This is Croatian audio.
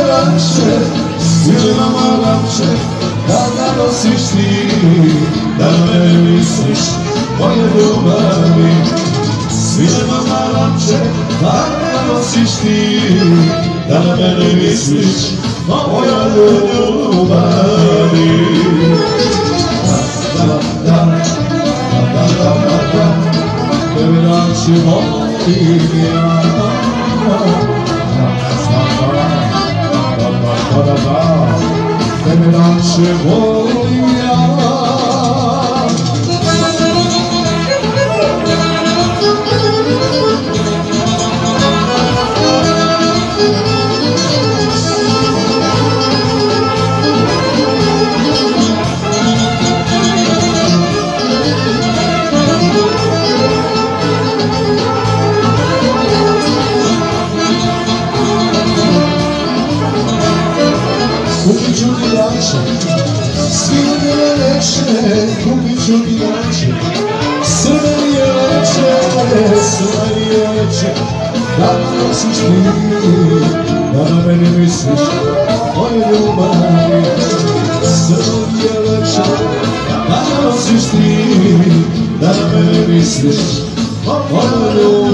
lakše, silima lakše, da ga nosiš ti, da na mene misliš, moje ljubavi. Silima lakše, da ga nosiš ti, da na mene misliš, moja ljubavi. Tebe naći volim ja, tebe naći volim ja. Kupit ću ti jače, svine leće, kupit ću ti jače, crveni leće, crveni leće, da me nosiš ti, da na mene misliš, moje ljubavi. Crveni leće, da me nosiš ti, da na mene misliš, moje ljubavi.